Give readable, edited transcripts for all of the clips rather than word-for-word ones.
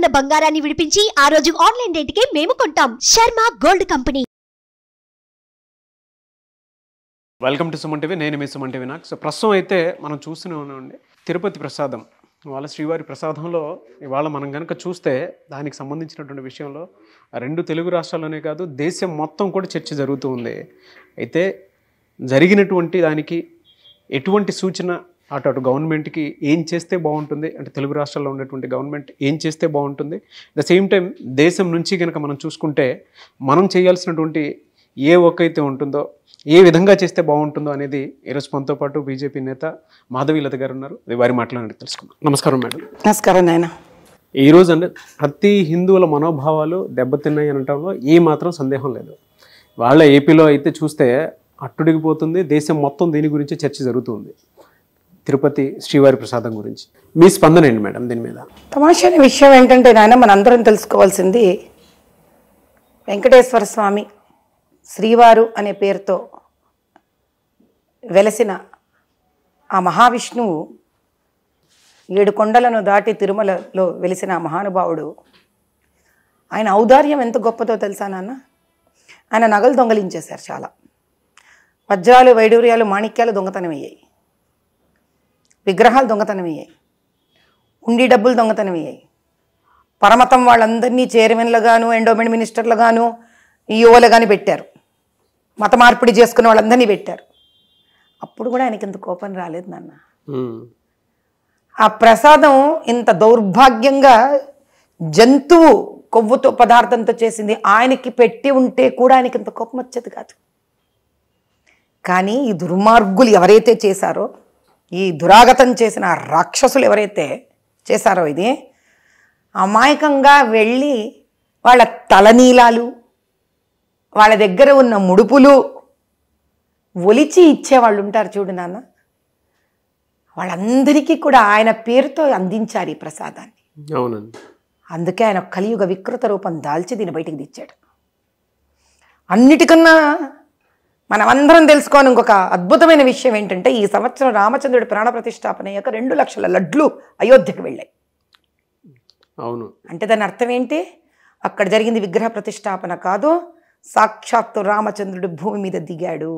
ఉన్న బంగారాన్ని విడిపించి ఆ రోజు ఆన్లైన్ రేటుకే మేము కొంటాం. Sharma gold company. Welcome to Suman TV. నేను మీ సుమన్ టీవీ. సో ప్రస్తుతం అయితే మనం చూస్తూనే ఉన్నామండి తిరుపతి ప్రసాదం, వాళ్ళ శ్రీవారి ప్రసాదంలో ఇవాళ మనం కనుక చూస్తే దానికి సంబంధించినటువంటి విషయంలో రెండు తెలుగు రాష్ట్రాల్లోనే కాదు దేశం మొత్తం కూడా చర్చ జరుగుతూ ఉంది. అయితే జరిగినటువంటి దానికి ఎటువంటి సూచన అటు గవర్నమెంట్కి ఏం చేస్తే బాగుంటుంది, అంటే తెలుగు రాష్ట్రాల్లో ఉన్నటువంటి గవర్నమెంట్ ఏం చేస్తే బాగుంటుంది, ద సేమ్ టైం దేశం నుంచి కనుక మనం చూసుకుంటే మనం చేయాల్సినటువంటి ఏ వర్క్ అయితే ఉంటుందో ఏ విధంగా చేస్తే బాగుంటుందో అనేది ఈరోజు మనతో పాటు బీజేపీ నేత మాధవీలత గారు ఉన్నారు. వారి మాట్లాడి తెలుసుకుందాం. నమస్కారం మేడం. నమస్కారం నాయన. ఈరోజు అంటే ప్రతి హిందువుల మనోభావాలు దెబ్బతిన్నాయి అనటంలో ఏ మాత్రం సందేహం లేదు. వాళ్ళ ఏపీలో అయితే చూస్తే అట్టుడిగిపోతుంది, దేశం మొత్తం దీని గురించి చర్చ జరుగుతుంది, తిరుపతి శ్రీవారి ప్రసాదం గురించి. మీ స్పందన ఏంటి మేడం దీని మీద? తమాషైన విషయం ఏంటంటే నాయన, మనందరం తెలుసుకోవాల్సింది వెంకటేశ్వర స్వామి శ్రీవారు అనే పేరుతో వెలసిన ఆ మహావిష్ణువు 7 కొండలను దాటి తిరుమలలో వెలిసిన ఆ మహానుభావుడు, ఆయన ఔదార్యం ఎంత గొప్పదో తెలుసా నాన్న. ఆయన నగలు దొంగలించేశారు, చాలా వజ్రాలు వైడూర్యాలు మాణిక్యాలు దొంగతనం అయ్యాయి, విగ్రహాలు దొంగతనం అయ్యాయి, ఉండి డబ్బులు దొంగతనం అయ్యాయి, పరమతం వాళ్ళందరినీ చైర్మన్లుగాను ఎండోమెంట్ మినిస్టర్లుగాను ఈఓలు కానీ పెట్టారు, మత మార్పిడి చేసుకున్న వాళ్ళందరినీ పెట్టారు. అప్పుడు కూడా ఆయనకి ఇంత కోపం రాలేదు నాన్న. ఆ ప్రసాదం ఇంత దౌర్భాగ్యంగా జంతువు కొవ్వుతో పదార్థంతో చేసింది ఆయనకి పెట్టి ఉంటే కూడా ఆయనకి ఇంత కోపం వచ్చేది కాదు. కానీ ఈ దుర్మార్గులు ఎవరైతే చేశారో, ఈ దురాగతం చేసిన రాక్షసులు ఎవరైతే చేశారో, ఇది అమాయకంగా వెళ్ళి వాళ్ళ తలనీలాలు, వాళ్ళ దగ్గర ఉన్న ముడుపులు ఒలిచి ఇచ్చేవాళ్ళు ఉంటారు చూడు నాన్న, వాళ్ళందరికీ కూడా ఆయన పేరుతో అందించారు ఈ ప్రసాదాన్ని. అవునండి. అందుకే ఆయన కలియుగ వికృత రూపం దాల్చి దీన్ని బయటికి తెచ్చాడు. అన్నిటికన్నా మనమందరం తెలుసుకోని ఇంకొక అద్భుతమైన విషయం ఏంటంటే, ఈ సంవత్సరం రామచంద్రుడి ప్రాణ ప్రతిష్టాపన అయ్యాక 2 లక్షల లడ్లు అయోధ్యకు వెళ్ళాయి. అవును. అంటే దాని అర్థం ఏంటి? అక్కడ జరిగింది విగ్రహ ప్రతిష్టాపన కాదు, సాక్షాత్తు రామచంద్రుడు భూమి మీద దిగాడు.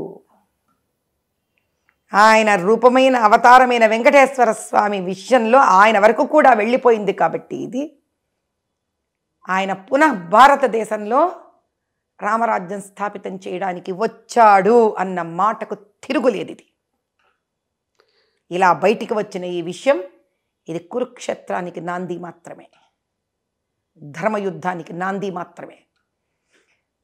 ఆయన రూపమైన అవతారమైన వెంకటేశ్వర స్వామి విషయంలో ఆయన వరకు కూడా వెళ్ళిపోయింది. కాబట్టి ఇది ఆయన పునః భారతదేశంలో రామరాజ్యం స్థాపితం చేయడానికి వచ్చాడు అన్న మాటకు తిరుగులేదు. ఇది ఇలా బయటికి వచ్చిన ఈ విషయం, ఇది కురుక్షేత్రానికి నాంది మాత్రమే, ధర్మయుద్ధానికి నాంది మాత్రమే.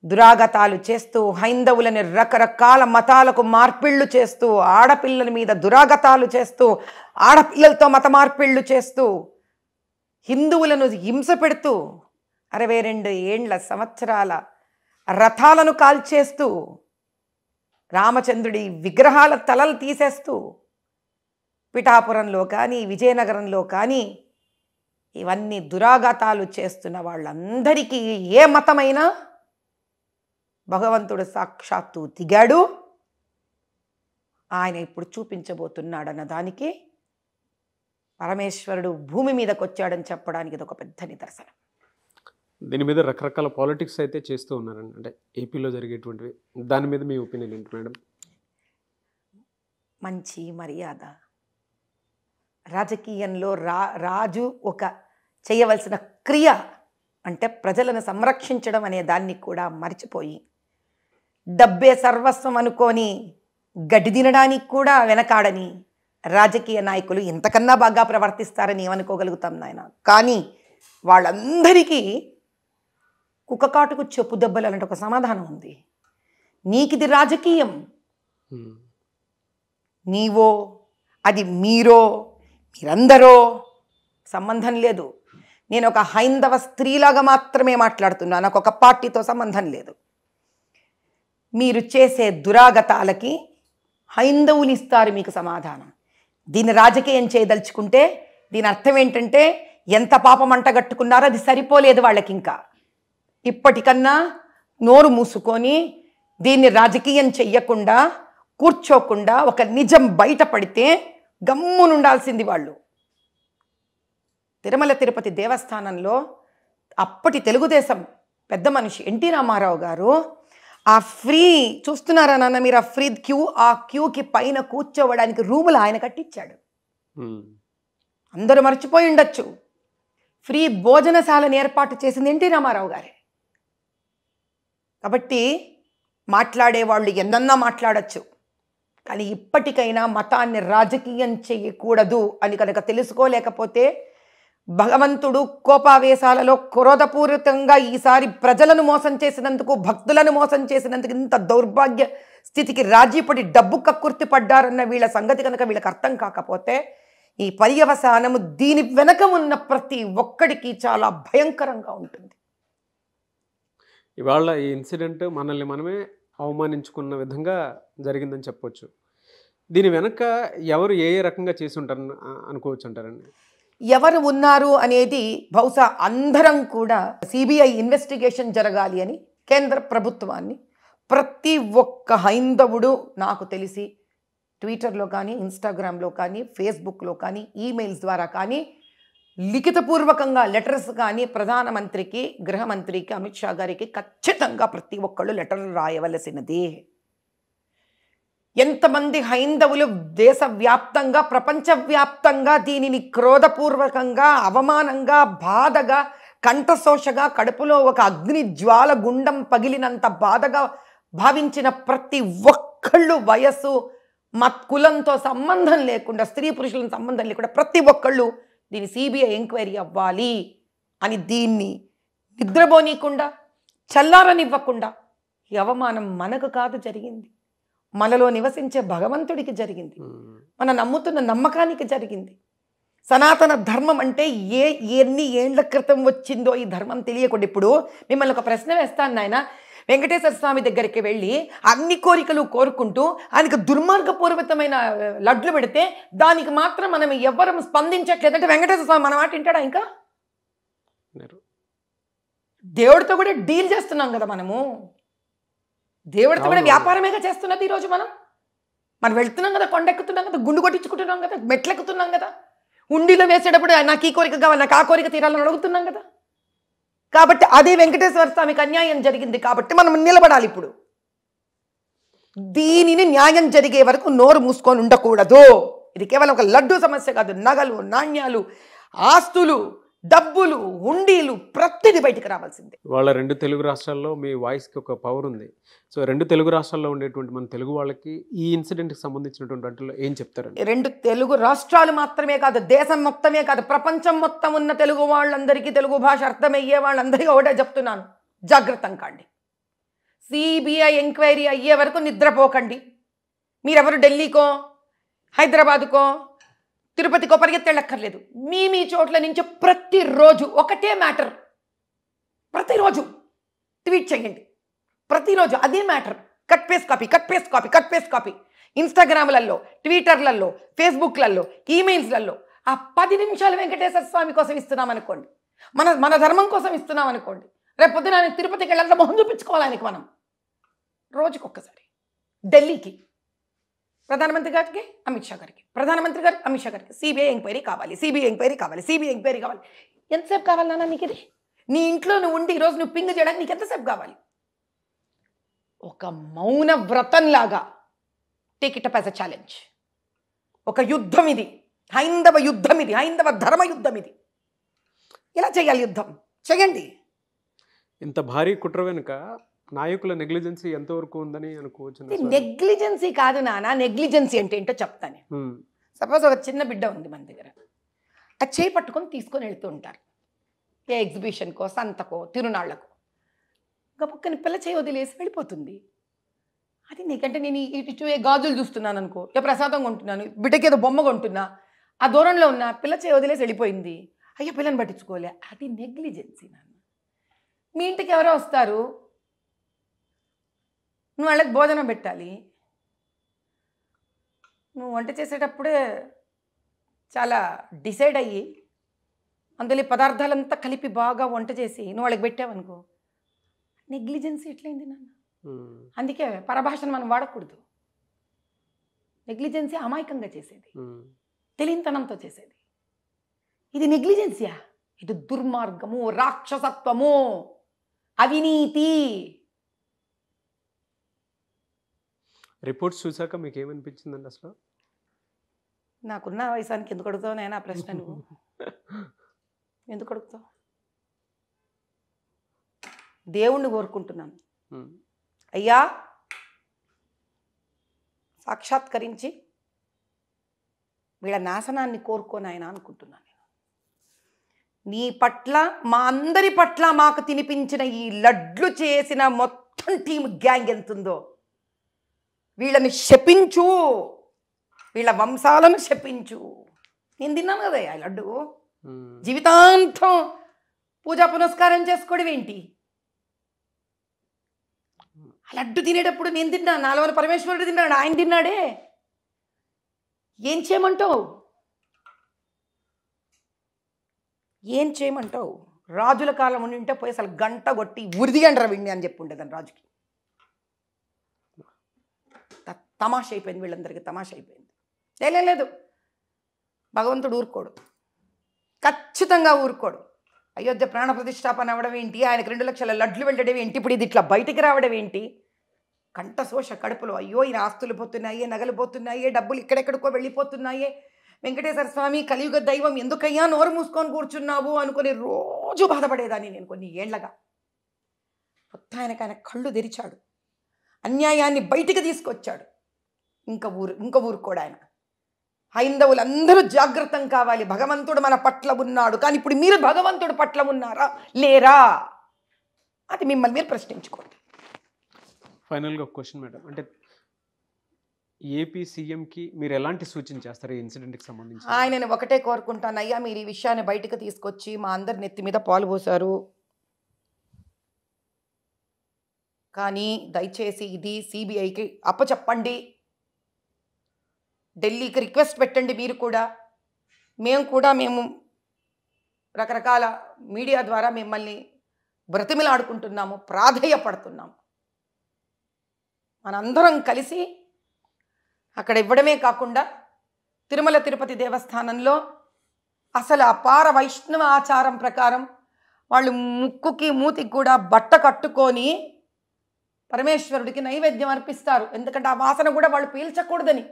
దురాగతాలు చేస్తూ హైందవులని రకరకాల మతాలకు మార్పిళ్లు చేస్తూ, ఆడపిల్లల మీద దురాగతాలు చేస్తూ, ఆడపిల్లలతో మత మార్పిళ్లు చేస్తూ, హిందువులను హింస పెడుతూ 62 సంవత్సరాల రథాలను కాల్చేస్తూ, రామచంద్రుడి విగ్రహాల తలలు తీసేస్తూ, పిఠాపురంలో కానీ విజయనగరంలో కానీ ఇవన్నీ దురాఘాతాలు చేస్తున్న వాళ్ళందరికీ ఏ మతమైనా భగవంతుడు సాక్షాత్తు దిగాడు, ఆయన ఇప్పుడు చూపించబోతున్నాడన్న దానికి పరమేశ్వరుడు భూమి మీదకి వచ్చాడని చెప్పడానికి ఇది ఒక పెద్ద నిదర్శనం. దీని మీద రకరకాల పాలిటిక్స్ అయితే చేస్తూ ఉన్నారండి, అంటే ఏపీలో జరిగేటువంటివి. దాని మీద మీ ఒపీనియన్ ఏంటి మేడం? మంచి మర్యాద, రాజకీయంలో రాజు ఒక చేయవలసిన క్రియ అంటే ప్రజలను సంరక్షించడం అనే దాన్ని కూడా మర్చిపోయి, డబ్బే సర్వస్వం అనుకొని గడ్డి తినడానికి కూడా వెనకాడని రాజకీయ నాయకులు ఇంతకన్నా బాగా ప్రవర్తిస్తారని ఏమనుకోగలుగుతాం నాయన. కానీ వాళ్ళందరికీ కుక్కకాటుకు చెప్పు దెబ్బలు అలాంటి ఒక సమాధానం ఉంది. నీకిది రాజకీయం, నీవో అది మీరో మీరందరో సంబంధం లేదు. నేను ఒక హైందవ స్త్రీలాగా మాత్రమే మాట్లాడుతున్నాను, నాకు ఒక పార్టీతో సంబంధం లేదు. మీరు చేసే దురాగతాలకి హైందవులు ఇస్తారు మీకు సమాధానం. దీన్ని రాజకీయం చేయదలుచుకుంటే దీని అర్థం ఏంటంటే, ఎంత పాపం అంటగట్టుకున్నారో అది సరిపోలేదు వాళ్ళకి. ఇంకా ఇప్పటికన్నా నోరు మూసుకొని దీన్ని రాజకీయం చెయ్యకుండా కూర్చోకుండా ఒక నిజం బయటపడితే గమ్మునుండాల్సింది వాళ్ళు. తిరుమల తిరుపతి దేవస్థానంలో అప్పటి తెలుగుదేశం పెద్ద మనిషి ఎన్టీ రామారావు గారు ఆ ఫ్రీ చూస్తున్నారా నాన్న మీరు, ఆ ఫ్రీ క్యూ, ఆ క్యూకి పైన కూర్చోవడానికి రూములు ఆయన కట్టించాడు. అందరూ మర్చిపోయి ఉండొచ్చు, ఫ్రీ భోజనశాలను ఏర్పాటు చేసింది ఎన్టీ రామారావు గారే. కాబట్టి మాట్లాడేవాళ్ళు ఎన్నన్నా మాట్లాడచ్చు, కానీ ఇప్పటికైనా మతాన్ని రాజకీయం చేయకూడదు అని కనుక తెలుసుకోలేకపోతే భగవంతుడు కోపావేశాలలో క్రోధపూరితంగా ఈసారి ప్రజలను మోసం చేసినందుకు, భక్తులను మోసం చేసినందుకు, ఇంత దౌర్భాగ్య స్థితికి రాజీపడి డబ్బు కక్కుర్తి పడ్డారన్న వీళ్ళ సంగతి కనుక వీళ్ళకి అర్థం కాకపోతే ఈ పర్యవసానము దీని వెనక ఉన్న ప్రతి ఒక్కడికి చాలా భయంకరంగా ఉంటుంది. ఇవాళ ఈ ఇన్సిడెంట్ మనల్ని మనమే అవమానించుకున్న విధంగా జరిగిందని చెప్పొచ్చు. దీని వెనక ఎవరు ఏ రకంగా చేసి ఉంటారని అనుకోవచ్చు అంటారండి? ఎవరు ఉన్నారు అనేది బహుశా అందరం కూడా సిబిఐ ఇన్వెస్టిగేషన్ జరగాలి అని కేంద్ర ప్రభుత్వాన్ని ప్రతి ఒక్క హైందవుడు నాకు తెలిసి ట్విట్టర్లో కానీ, ఇన్స్టాగ్రామ్లో కానీ, ఫేస్బుక్లో కానీ, ఈమెయిల్స్ ద్వారా కానీ, లిఖితపూర్వకంగా లెటర్స్ కానీ ప్రధానమంత్రికి, గృహమంత్రికి, అమిత్ షా గారికి ఖచ్చితంగా ప్రతి ఒక్కళ్ళు లెటర్లు రాయవలసినది. ఎంతమంది హైందవులు దేశవ్యాప్తంగా, ప్రపంచవ్యాప్తంగా దీనిని క్రోధపూర్వకంగా, అవమానంగా, బాధగా, కంఠశోషగా, కడుపులో ఒక అగ్ని జ్వాల గుండం పగిలినంత బాధగా భావించిన ప్రతి ఒక్కళ్ళు, వయస్సు కులంతో సంబంధం లేకుండా, స్త్రీ పురుషుల సంబంధం లేకుండా ప్రతి ఒక్కళ్ళు దీని సిబిఐ ఎంక్వైరీ అవ్వాలి అని, దీన్ని నిద్రపోనీయకుండా, చల్లారనివ్వకుండా, ఈ అవమానం మనకు కాదు జరిగింది, మనలో నివసించే భగవంతుడికి జరిగింది, మన నమ్ముతున్న నమ్మకానికి జరిగింది. సనాతన ధర్మం అంటే ఎన్ని ఏండ్ల క్రితం వచ్చిందో ఈ ధర్మం తెలియకుండా. ఇప్పుడు మిమ్మల్ని ఒక ప్రశ్న వేస్తాను నాయన, వెంకటేశ్వర స్వామి దగ్గరికి వెళ్ళి అన్ని కోరికలు కోరుకుంటూ ఆయనకు దుర్మార్గపూర్వకమైన లడ్లు పెడితే దానికి మాత్రం మనం ఎవ్వరం స్పందించట్లేదంటే వెంకటేశ్వర స్వామి మన మాట వింటాడా? ఇంకా దేవుడితో కూడా డీల్ చేస్తున్నాం కదా మనము, దేవుడితో కూడా వ్యాపారమేగా చేస్తున్నది ఈరోజు. మనం వెళ్తున్నాం కదా, కొండెక్కుతున్నాం కదా, గుండు కొట్టించుకుంటున్నాం కదా, మెట్లెక్కుతున్నాం కదా, ఉండిలో వేసేటప్పుడు నాకు ఈ కోరిక కావాలి, నాకు ఆ కోరిక తీరాలని అడుగుతున్నాం కదా. కాబట్టి అదే వెంకటేశ్వర స్వామికి అన్యాయం జరిగింది కాబట్టి మనం నిలబడాలి. ఇప్పుడు దీనిని న్యాయం జరిగే వరకు నోరు మూసుకొని ఉండకూడదు. ఇది కేవలం ఒక లడ్డు సమస్య కాదు, నగలు, నాణ్యాలు, ఆస్తులు, డబ్బులు, హుండీలు ప్రతిదీ బయటికి రావాల్సిందే. వాళ్ళ రెండు తెలుగు రాష్ట్రాల్లో మీ వాయిస్కి ఒక పవర్ ఉంది. సో రెండు తెలుగు రాష్ట్రాల్లో ఉండేటువంటి మన తెలుగు వాళ్ళకి ఈ ఇన్సిడెంట్కి సంబంధించినటువంటి వాటిలో ఏం చెప్తారండి? రెండు తెలుగు రాష్ట్రాలు మాత్రమే కాదు, దేశం మొత్తమే కాదు, ప్రపంచం మొత్తం ఉన్న తెలుగు వాళ్ళందరికీ, తెలుగు భాష అర్థమయ్యే వాళ్ళందరికీ ఒకటే చెప్తున్నాను, జాగ్రత్తం కాండి. సిబిఐ ఎంక్వైరీ అయ్యే వరకు నిద్రపోకండి. మీరెవరు ఢిల్లీకో, హైదరాబాదుకో, తిరుపతికో పరిగెత్తెళ్ళక్కర్లేదు. మీ చోట్ల నుంచి ప్రతిరోజు ఒకటే మ్యాటర్, ప్రతిరోజు ట్వీట్ చేయండి, ప్రతిరోజు అదే matter, cut paste copy, cut paste copy, cut paste copy. ఇన్స్టాగ్రామ్లలో, ట్విట్టర్లలో, ఫేస్బుక్లలో, ఈమెయిల్స్లలో ఆ 10 నిమిషాలు వెంకటేశ్వర స్వామి కోసం ఇస్తున్నాం అనుకోండి, మన ధర్మం కోసం ఇస్తున్నాం అనుకోండి, రేపు పొద్దున ఆయన తిరుపతికి వెళ్ళాలంటే మొహం చూపించుకోవాలి ఆయనకి మనం. రోజుకొక్కసారి ఢిల్లీకి ప్రధానమంత్రి గారికి, అమిత్ షా గారికి, ప్రధానమంత్రి గారికి, అమిత్ షా గారికి సిబిఐ ఎంక్వైరీ కావాలి, సిబిఐ ఎంక్వైరీ కావాలి, సిబిఐ ఎంక్వైరీ కావాలి. ఎంతసేపు కావాలి నాన్న నీకు ఇది? నీ ఇంట్లో నువ్వు ఉండి ఈరోజు నువ్వు పింగ్ చేయడానికి నీకు ఎంతసేపు కావాలి? ఒక మౌన వ్రతంలాగా take it up as a challenge. ఒక యుద్ధం ఇది, హైందవ యుద్ధం ఇది, హైందవ ధర్మ యుద్ధం ఇది. ఎలా చేయాలి యుద్ధం? చేయండి. ఇంత భారీ కుట్ర వెనుక నాయకుల నెగ్లిజెన్సీ ఎంతవరకు ఉందని అనుకోవచ్చు? నెగ్లిజెన్సీ కాదు నాన్న, నెగ్లిజెన్సీ అంటే ఏంటో చెప్తాను. సపోజ్ ఒక చిన్న బిడ్డ ఉంది మన దగ్గర, ఆ చేయి పట్టుకొని తీసుకొని వెళ్తూ ఉంటారు ఏ ఎగ్జిబిషన్కో, సంతకో, తిరునాళ్లకు. గబుక్కని పిల్ల చేయి వదిలేసి వెళ్ళిపోతుంది. అది నీకంటే నేను ఇటు గాజులు చూస్తున్నాను అనుకో, ఏ ప్రసాదం కొంటున్నాను, బిడ్డకి ఏదో బొమ్మ కొంటున్నా, ఆ దూరంలో ఉన్న పిల్ల చేయి వదిలేసి వెళ్ళిపోయింది, అయ్యో పిల్లని పట్టించుకోలే, అది నెగ్లిజెన్సీ నాన్న. మీ ఇంటికి ఎవరో వస్తారు, నువ్వు వాళ్ళకి భోజనం పెట్టాలి, నువ్వు వంట చేసేటప్పుడే చాలా డిసైడ్ అయ్యి అందులో పదార్థాలంతా కలిపి బాగా వంట చేసి నువ్వు వాళ్ళకి పెట్టావనుకో, నెగ్లిజెన్సీ ఎట్లయింది నాన్న? అందుకే పరభాషను మనం వాడకూడదు. నెగ్లిజెన్సీ అమాయకంగా చేసేది, తెలియనితనంతో చేసేది. ఇది నెగ్లిజెన్సీయా? ఇది దుర్మార్గము, రాక్షసత్వము, అవినీతి. రిపోర్ట్స్ చూసాక మీకు ఏమనిపించిందండి అసలు? నాకున్న వయసానికి ఎందుకు అడుగుతావు నాయన ఆ ప్రశ్న? నువ్వు ఎందుకు అడుగుతావు? దేవుణ్ణి కోరుకుంటున్నాను, అయ్యా సాక్షాత్కరించి వీళ్ళ నాశనాన్ని కోరుకోనాయన అనుకుంటున్నాను. నీ పట్ల, మా అందరి పట్ల మాకు తినిపించిన ఈ లడ్లు చేసిన మొత్తం టీం గ్యాంగ్ ఎంతుందో వీళ్ళని శపించు, వీళ్ళ వంశాలను శపించు. నేను తిన్నాను కదా ఆ లడ్డు, జీవితాంతం పూజా పునస్కారం చేసుకోవడం ఏంటి? ఆ లడ్డు తినేటప్పుడు నేను తిన్నాను, నాలుగు పరమేశ్వరుడు తిన్నాడు, ఆయన తిన్నాడే. ఏం చేయమంటావు? ఏం చేయమంటావు? రాజుల కాలం ఉండింటే పోయి అసలు గంట కొట్టి ఉరిదిగండ్రా విండి అని చెప్పి ఉండేదాన్ని రాజుకి. తమాష అయిపోయింది, వీళ్ళందరికీ తమాష అయిపోయింది. లేదు, భగవంతుడు ఊరుకోడు, ఖచ్చితంగా ఊరుకోడు. అయోధ్య ప్రాణ ప్రతిష్టాపన అవ్వడం ఏంటి, ఆయనకు 2 లక్షల లడ్లు వెళ్ళడం ఏంటి, ఇప్పుడు ఇది ఇట్లా బయటికి రావడం ఏంటి? కంఠశోష కడుపులో, అయ్యో ఈయన ఆస్తులు పోతున్నాయే, నగలు పోతున్నాయే, డబ్బులు ఇక్కడెక్కడికో వెళ్ళిపోతున్నాయే, వెంకటేశ్వర స్వామి కలియుగ దైవం ఎందుకయ్యా నోరు మూసుకొని కూర్చున్నావు అనుకుని రోజు బాధపడేదాన్ని నేను కొన్ని ఏళ్లగా. కొత్త ఆయన కళ్ళు తెరిచాడు, అన్యాయాన్ని బయటికి తీసుకొచ్చాడు. ఇంకా ఊరుకోడు ఆయన. హైందవులందరూ జాగ్రత్తం కావాలి, భగవంతుడు మన పట్ల ఉన్నాడు. కానీ ఇప్పుడు మీరు భగవంతుడు పట్ల ఉన్నారా లేరా అది మిమ్మల్ని మీరు ప్రశ్నించుకోండి. ఫైనల్గా ఒక క్వశ్చన్ మేడం, అంటే ఏపీ సీఎంకి మీరు ఎలాంటి సూచన చేస్తారు ఈ ఇన్సిడెంట్కి సంబంధించి? ఆయనని ఒకటే కోరుకుంటాను, అయ్యా మీరు ఈ విషయాన్ని బయటకు తీసుకొచ్చి మా అందరి నెత్తి మీద పాలు పోసారు, కానీ దయచేసి ఇది సిబిఐకి అప్పచెప్పండి, ఢిల్లీకి రిక్వెస్ట్ పెట్టండి. మీరు కూడా, మేము రకరకాల మీడియా ద్వారా మిమ్మల్ని బ్రతిమిలాడుకుంటున్నాము, ప్రాధేయపడుతున్నాము. మనందరం కలిసి అక్కడ ఇవ్వడమే కాకుండా తిరుమల తిరుపతి దేవస్థానంలో అసలు అపార వైష్ణవ ఆచారం ప్రకారం వాళ్ళు ముక్కుకి మూతికి కూడా బట్ట కట్టుకొని పరమేశ్వరుడికి నైవేద్యం అర్పిస్తారు. ఎందుకంటే ఆ వాసన కూడా వాళ్ళు పీల్చకూడదని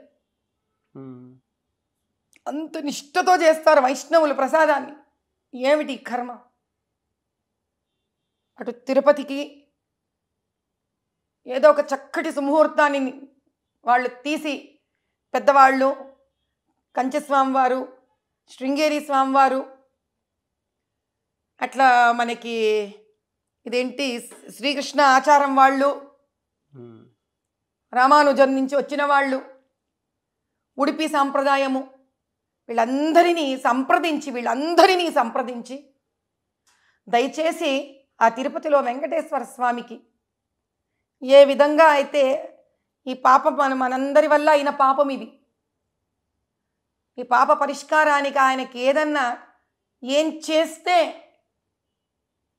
అంత నిష్ఠతో చేస్తారు వైష్ణవులు ప్రసాదాన్ని. ఏమిటి కర్మ? అటు తిరుపతికి ఏదో ఒక చక్కటి సుముహూర్తాన్ని వాళ్ళు తీసి, పెద్దవాళ్ళు కంచి స్వామివారు, శృంగేరి స్వామివారు, అట్లా మనకి ఇదేంటి శ్రీకృష్ణ ఆచారం వాళ్ళు, రామానుజం నుంచి వచ్చిన వాళ్ళు, ఉడిపి సాంప్రదాయము, వీళ్ళందరినీ సంప్రదించి దయచేసి ఆ తిరుపతిలో వెంకటేశ్వర స్వామికి ఏ విధంగా అయితే ఈ పాపం మనందరి వల్ల అయిన పాపం ఇది, ఈ పాప పరిష్కారానికి ఆయనకి ఏదన్నా ఏం చేస్తే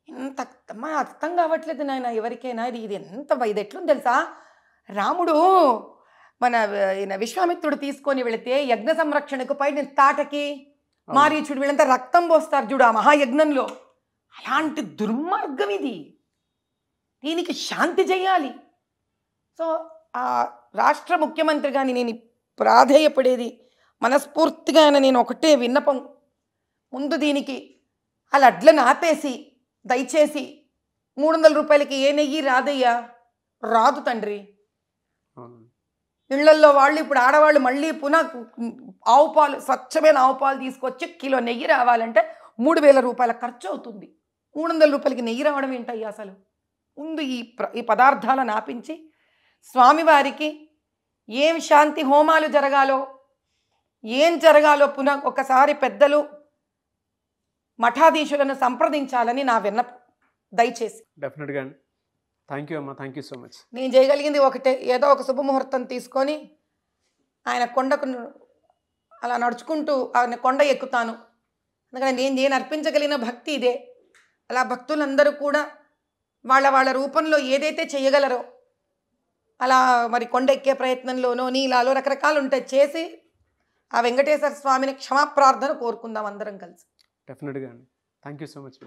ఎంత అర్థం కావట్లేదు నాయన ఎవరికైనా. ఇది ఇది ఎట్లుంది తెలుసా? రాముడు మన విశ్వామిత్రుడు తీసుకొని వెళితే యజ్ఞ సంరక్షణకు పైన తాటకి మారీచుడు వీళ్ళంతా రక్తం పోస్తారు చూడు ఆ మహాయజ్ఞంలో. అలాంటి దుర్మార్గం ఇది, దీనికి శాంతి చేయాలి. సో ఆ రాష్ట్ర ముఖ్యమంత్రిగాని నేను ప్రాధేయపడేది మనస్ఫూర్తిగా నేను ఒకటే విన్నపం, ముందు దీనికి ఆ లడ్లను ఆపేసి దయచేసి 300 రూపాయలకి ఏ నెయ్యి రాదయ్యా, రాదు తండ్రి. ఇళ్లల్లో వాళ్ళు ఇప్పుడు ఆడవాళ్ళు మళ్ళీ పునః ఆవు పాలు, స్వచ్ఛమైన ఆవు పాలు తీసుకొచ్చి కిలో నెయ్యి రావాలంటే 3000 రూపాయల ఖర్చు అవుతుంది. 300 రూపాయలకి నెయ్యి రావడం ఏంటయ్యా అసలు? ముందు ఈ పదార్థాలను ఆపించి స్వామివారికి ఏం శాంతి హోమాలు జరగాలో, ఏం జరగాలో పునః ఒకసారి పెద్దలు మఠాధీశులను సంప్రదించాలని నా విన్నపం. దయచేసి డెఫినెట్గా అండి. థ్యాంక్ యూ అమ్మా, థ్యాంక్ యూ సో మచ్. నేను చేయగలిగింది ఒకటే, ఏదో ఒక శుభముహూర్తం తీసుకొని ఆయన కొండకు అలా నడుచుకుంటూ ఆయన కొండ ఎక్కుతాను. అందుకని నేను అర్పించగలిగిన భక్తి ఇదే. అలా భక్తులందరూ కూడా వాళ్ళ రూపంలో ఏదైతే చేయగలరో అలా మరి కొండ ఎక్కే ప్రయత్నంలోనో నీలాలో రకరకాలు ఉంటాయి, చేసి ఆ వెంకటేశ్వర స్వామిని క్షమాప్రార్థన కోరుకుందాం అందరం కలిసి. డెఫినెట్గా అండి. Thank you so much.